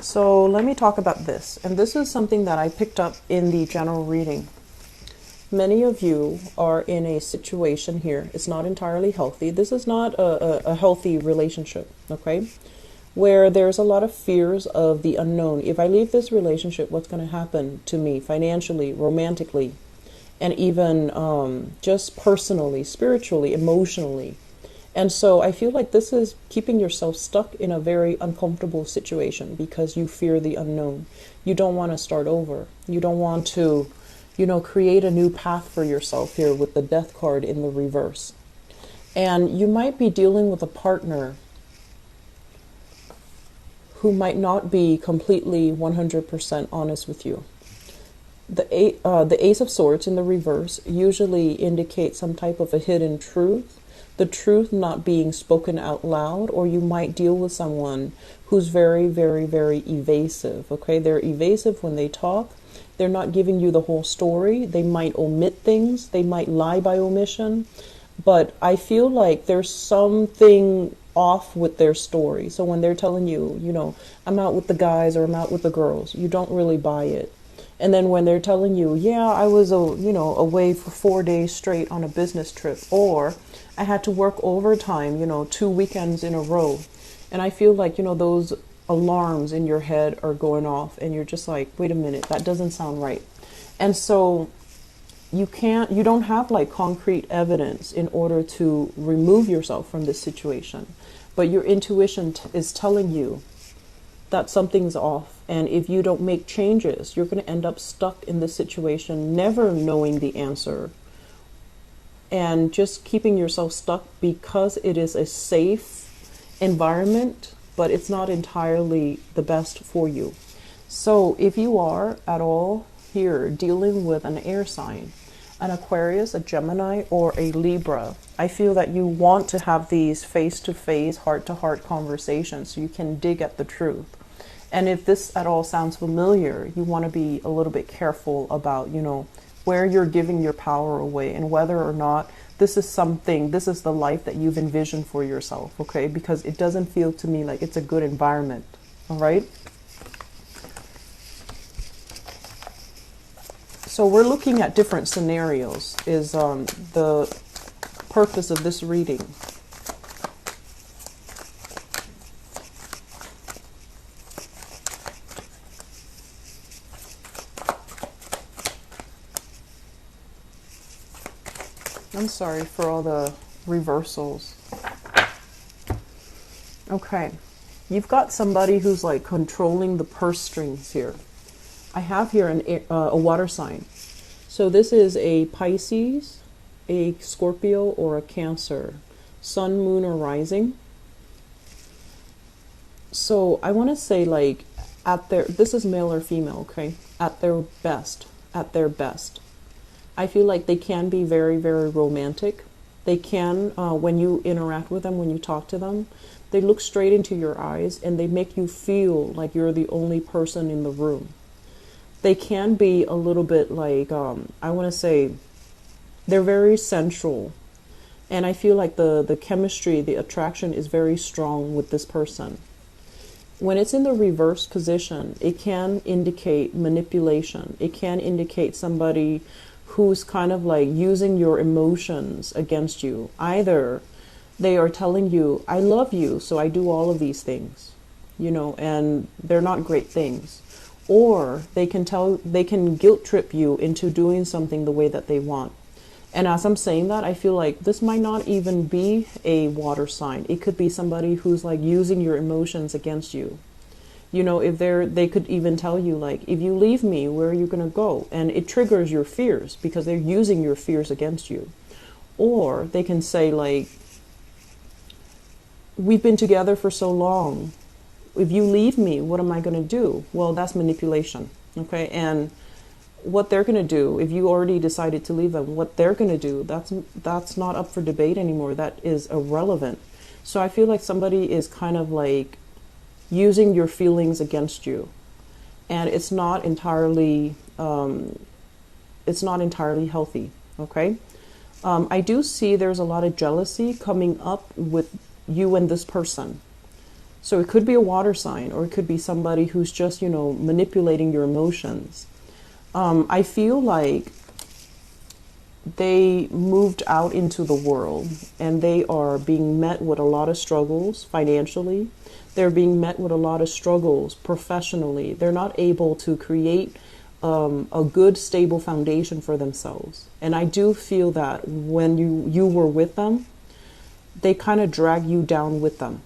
So let me talk about this. And this is something that I picked up in the general reading. Many of you are in a situation here. It's not entirely healthy. This is not a healthy relationship, okay? Where there's a lot of fears of the unknown. If I leave this relationship, what's going to happen to me financially, romantically, and even just personally, spiritually, emotionally? And so I feel like this is keeping yourself stuck in a very uncomfortable situation because you fear the unknown. You don't want to start over. You don't want to, create a new path for yourself here with the death card in the reverse. And you might be dealing with a partner who might not be completely 100% honest with you. The Ace of Swords in the reverse usually indicates some type of a hidden truth, the truth not being spoken out loud, or you might deal with someone who's very, very, very evasive, okay? They're evasive when they talk. They're not giving you the whole story. They might omit things. They might lie by omission. But I feel like there's something off with their story. So when they're telling you, I'm out with the guys or I'm out with the girls, you don't really buy it. And then when they're telling you, yeah, I was, away for 4 days straight on a business trip, or I had to work overtime, 2 weekends in a row. And I feel like, those alarms in your head are going off and you're just like, wait a minute, that doesn't sound right. And so you don't have like concrete evidence in order to remove yourself from this situation. But your intuition is telling you that something's off. And if you don't make changes, you're going to end up stuck in this situation, never knowing the answer. And just keeping yourself stuck because it is a safe environment, but it's not entirely the best for you. So if you are at all here dealing with an air sign, an Aquarius, a Gemini, or a Libra, I feel that you want to have these face-to-face, heart-to-heart conversations so you can dig at the truth. And if this at all sounds familiar, you want to be a little bit careful about, where you're giving your power away and whether or not this is the life that you've envisioned for yourself, okay? Because it doesn't feel to me like it's a good environment, all right? So we're looking at different scenarios is the purpose of this reading. I'm sorry for all the reversals. Okay, you've got somebody who's like controlling the purse strings here. I have here a water sign. So this is a Pisces, a Scorpio, or a Cancer. Sun, moon, or rising. So I want to say like this is male or female, okay? At their best. I feel like they can be very, very romantic. They can, when you interact with them, when you talk to them, they look straight into your eyes and they make you feel like you're the only person in the room. They can be a little bit like, I want to say, they're very sensual. And I feel like the chemistry, the attraction is very strong with this person. When it's in the reverse position, it can indicate manipulation. It can indicate somebody who's kind of like using your emotions against you. Either they are telling you, I love you, so I do all of these things, and they're not great things. Or they can guilt trip you into doing something the way that they want. And as I'm saying that, I feel like this might not even be a water sign. It could be somebody who's like using your emotions against you. If they could even tell you like, if you leave me, where are you going to go? And it triggers your fears because they're using your fears against you. Or they can say like, we've been together for so long. If you leave me, what am I going to do? Well, that's manipulation. Okay. And what they're going to do, if you already decided to leave them, what they're going to do, that's not up for debate anymore. That is irrelevant. So I feel like somebody is kind of like using your feelings against you, and it's not entirely healthy. Okay. I do see there's a lot of jealousy coming up with you and this person. So it could be a water sign, or it could be somebody who's just, manipulating your emotions. I feel like they moved out into the world and they are being met with a lot of struggles financially. They're being met with a lot of struggles professionally. They're not able to create a good, stable foundation for themselves. And I do feel that when you were with them, they kind of drag you down with them.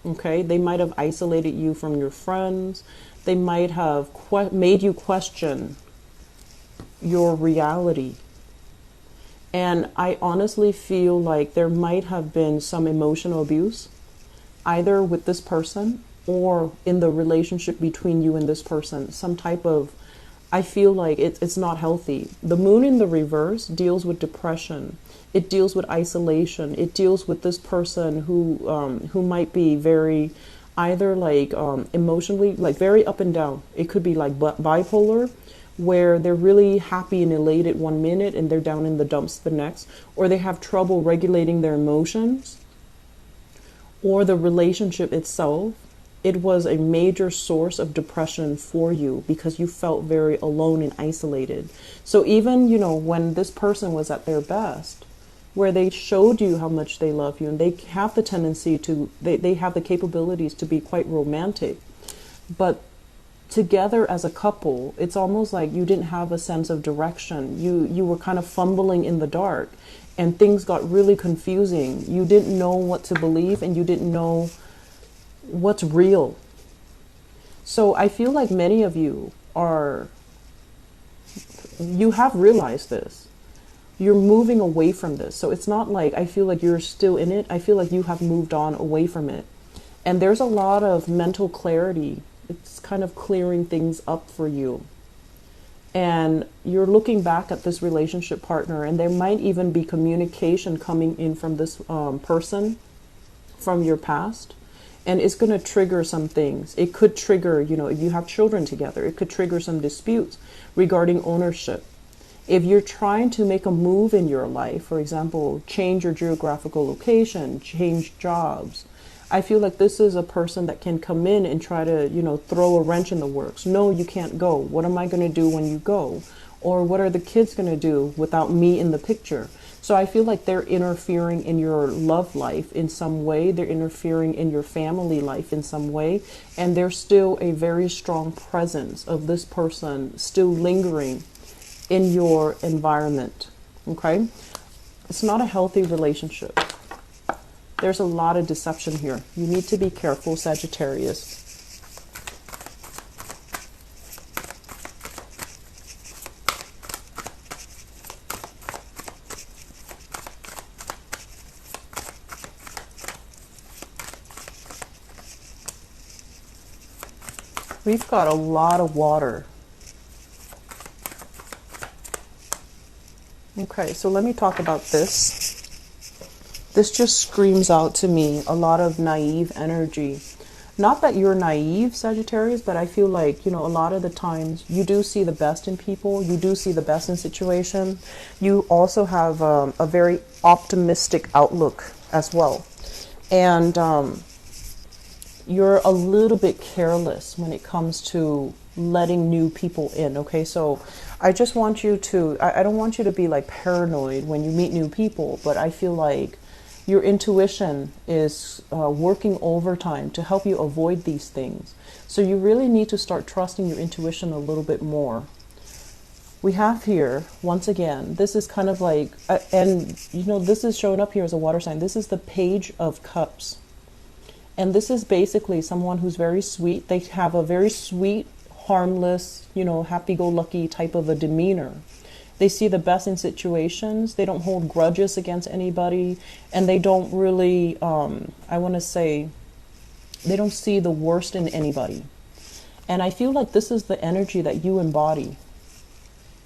Okay? They might have isolated you from your friends. They might have made you question your reality. And I honestly feel like there might have been some emotional abuse, either with this person or in the relationship between you and this person. Some type of, I feel like it's not healthy. The moon in the reverse deals with depression. It deals with isolation. It deals with this person who might be very, either like emotionally, like very up and down. It could be like bipolar, where they're really happy and elated one minute and they're down in the dumps the next, or they have trouble regulating their emotions, or the relationship itself, it was a major source of depression for you because you felt very alone and isolated. So even, when this person was at their best, where they showed you how much they love you, and they have the tendency to, they have the capabilities to be quite romantic, but together as a couple, it's almost like you didn't have a sense of direction. You were kind of fumbling in the dark, and things got really confusing. You didn't know what to believe, and you didn't know what's real. So I feel like many of you you have realized this. You're moving away from this. So it's not like I feel like you're still in it. I feel like you have moved on away from it. And there's a lot of mental clarity. It's kind of clearing things up for you. And you're looking back at this relationship partner, and there might even be communication coming in from this person from your past. And it's going to trigger some things. It could trigger, if you have children together, it could trigger some disputes regarding ownership. If you're trying to make a move in your life, for example, change your geographical location, change jobs, I feel like this is a person that can come in and try to, throw a wrench in the works. No, you can't go. What am I going to do when you go? Or what are the kids going to do without me in the picture? So I feel like they're interfering in your love life in some way. They're interfering in your family life in some way. And there's still a very strong presence of this person still lingering in your environment. Okay? It's not a healthy relationship. There's a lot of deception here. You need to be careful, Sagittarius. We've got a lot of water. Okay, so let me talk about this. This just screams out to me a lot of naive energy. Not that you're naive, Sagittarius, but I feel like, a lot of the times you do see the best in people. You do see the best in situation. You also have a very optimistic outlook as well. And you're a little bit careless when it comes to letting new people in. Okay, so I just want you to, I don't want you to be like paranoid when you meet new people, but I feel like your intuition is working overtime to help you avoid these things. So you really need to start trusting your intuition a little bit more. We have here, once again, this is kind of like, this is showing up here as a water sign. This is the Page of Cups. And this is basically someone who's very sweet. They have a very sweet, harmless, happy-go-lucky type of a demeanor. They see the best in situations. They don't hold grudges against anybody. And they don't really, they don't see the worst in anybody. And I feel like this is the energy that you embody.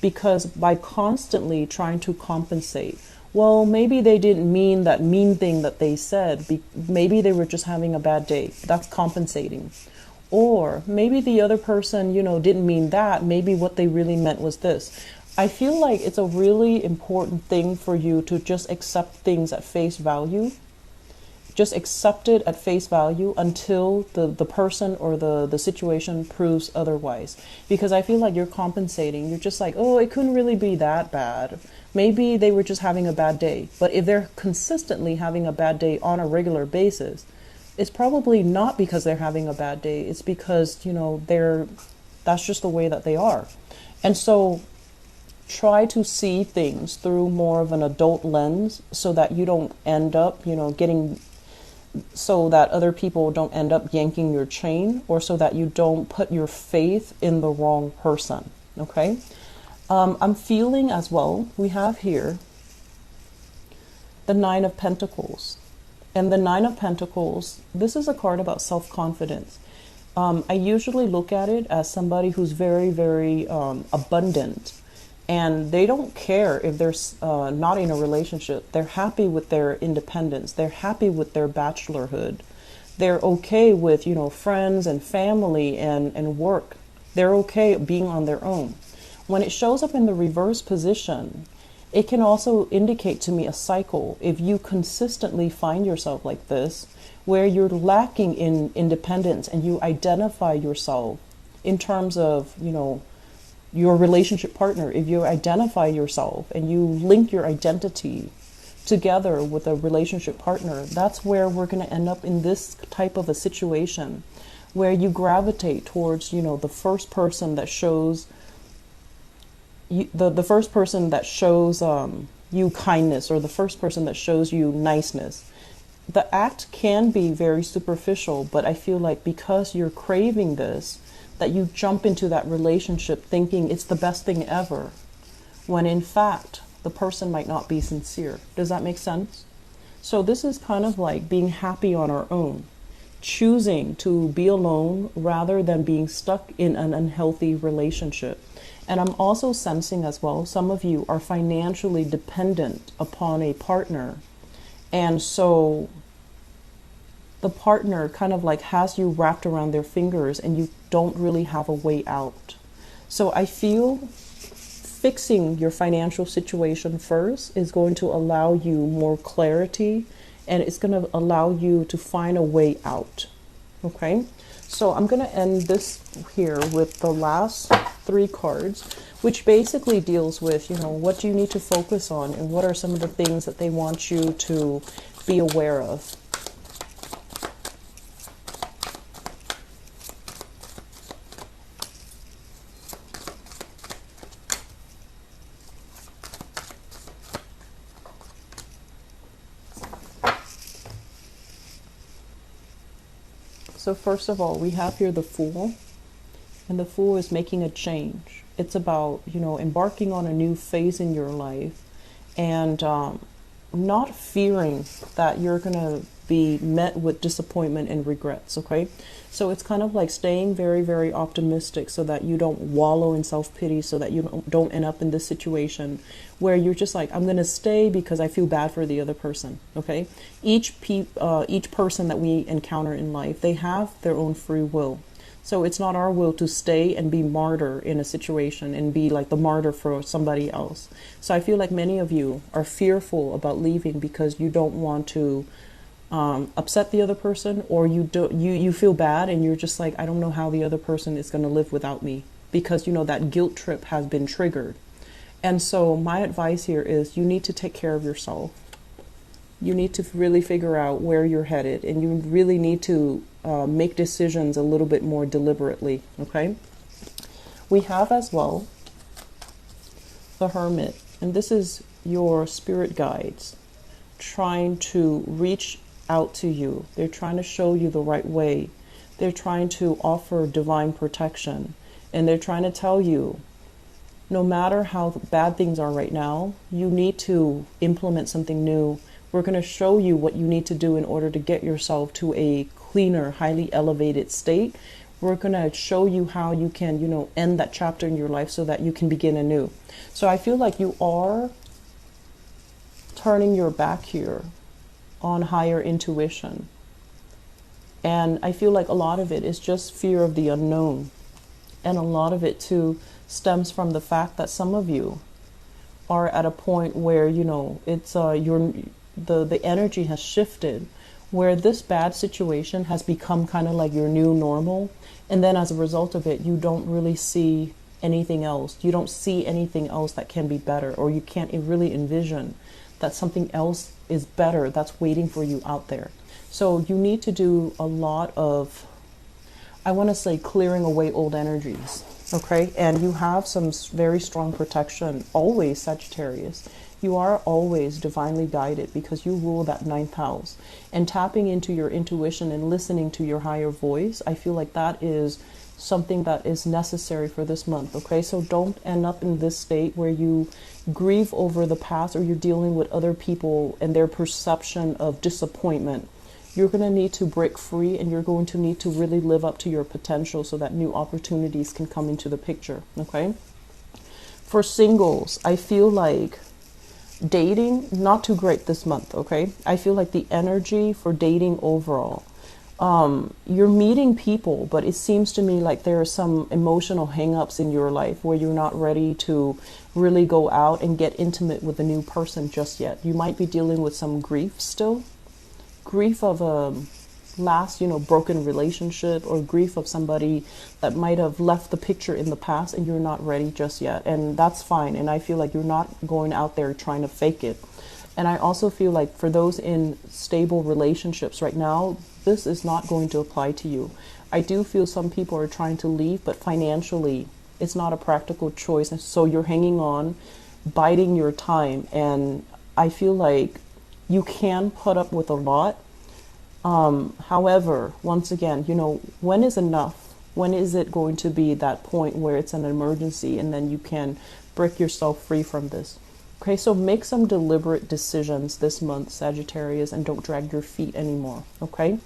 Because by constantly trying to compensate, well, maybe they didn't mean that mean thing that they said. Maybe they were just having a bad day. That's compensating. Or maybe the other person, didn't mean that. Maybe what they really meant was this. I feel like it's a really important thing for you to just accept things at face value. just accept it at face value until the person or the situation proves otherwise. Because I feel like you're compensating. You're just like, oh, it couldn't really be that bad. Maybe they were just having a bad day. But if they're consistently having a bad day on a regular basis, it's probably not because they're having a bad day. It's because, that's just the way that they are. And so try to see things through more of an adult lens so that you don't end up, so that other people don't end up yanking your chain, or so that you don't put your faith in the wrong person. Okay. I'm feeling as well, we have here the Nine of Pentacles. And the Nine of Pentacles, this is a card about self-confidence. I usually look at it as somebody who's very, very abundant. And they don't care if they're not in a relationship. They're happy with their independence. They're happy with their bachelorhood. They're okay with, friends and family and work. They're okay being on their own. When it shows up in the reverse position, it can also indicate to me a cycle. If you consistently find yourself like this, where you're lacking in independence and you identify yourself in terms of, your relationship partner, if you identify yourself and you link your identity together with a relationship partner, that's where we're going to end up in this type of a situation where you gravitate towards, the first person that shows the first person that shows you kindness, or the first person that shows you niceness. The act can be very superficial, but I feel like because you're craving this, that you jump into that relationship thinking it's the best thing ever, when in fact the person might not be sincere. Does that make sense? So this is kind of like being happy on our own, choosing to be alone rather than being stuck in an unhealthy relationship. And I'm also sensing as well, some of you are financially dependent upon a partner, and so the partner kind of like has you wrapped around their fingers and you don't really have a way out. So I feel fixing your financial situation first is going to allow you more clarity, and it's going to allow you to find a way out. Okay, so I'm going to end this here with the last 3 cards, which basically deals with, what do you need to focus on and what are some of the things that they want you to be aware of. So first of all, we have here the Fool, and the Fool is making a change. It's about, embarking on a new phase in your life, and not fearing that you're going to be met with disappointment and regrets, okay? So it's kind of like staying very, very optimistic so that you don't wallow in self-pity, so that you don't end up in this situation where you're just like, I'm going to stay because I feel bad for the other person, okay? Each person that we encounter in life, they have their own free will. So it's not our will to stay and be martyr in a situation and be like the martyr for somebody else. So I feel like many of you are fearful about leaving because you don't want to upset the other person, or you feel bad and you're just like, I don't know how the other person is going to live without me, because that guilt trip has been triggered. And so my advice here is you need to take care of yourself. You need to really figure out where you're headed, and you really need to make decisions a little bit more deliberately, okay? We have as well the Hermit, and this is your spirit guides trying to reach out to you. They're trying to show you the right way. They're trying to offer divine protection, and they're trying to tell you, no matter how bad things are right now, you need to implement something new. We're going to show you what you need to do in order to get yourself to a cleaner, highly elevated state. We're going to show you how you can, end that chapter in your life so that you can begin anew. So I feel like you are turning your back here on higher intuition. And I feel like a lot of it is just fear of the unknown. And a lot of it too stems from the fact that some of you are at a point where, it's the energy has shifted, where this bad situation has become kind of like your new normal. And then as a result of it, you don't really see anything else. You don't see anything else that can be better, or you can't really envision that something else is better that's waiting for you out there. So you need to do a lot of, I want to say, clearing away old energies. Okay, and you have some very strong protection always, Sagittarius. You are always divinely guided because you rule that ninth house. And tapping into your intuition and listening to your higher voice, I feel like that is something that is necessary for this month. Okay, so don't end up in this state where you grieve over the past, or you're dealing with other people and their perception of disappointment. You're going to need to break free, and you're going to need to really live up to your potential so that new opportunities can come into the picture. Okay, for singles, I feel like dating, not too great this month. Okay, I feel like the energy for dating overall, you're meeting people, but it seems to me like there are some emotional hang-ups in your life where you're not ready to really go out and get intimate with a new person just yet. You might be dealing with some grief still. Grief of a last, broken relationship, or grief of somebody that might have left the picture in the past, and you're not ready just yet. And that's fine. And I feel like you're not going out there trying to fake it. And I also feel like for those in stable relationships right now, this is not going to apply to you. I do feel some people are trying to leave, but financially, it's not a practical choice. And so you're hanging on, biding your time. And I feel like you can put up with a lot. However, once again, when is enough? When is it going to be that point where it's an emergency and then you can break yourself free from this? Okay, so make some deliberate decisions this month, Sagittarius, and don't drag your feet anymore. Okay.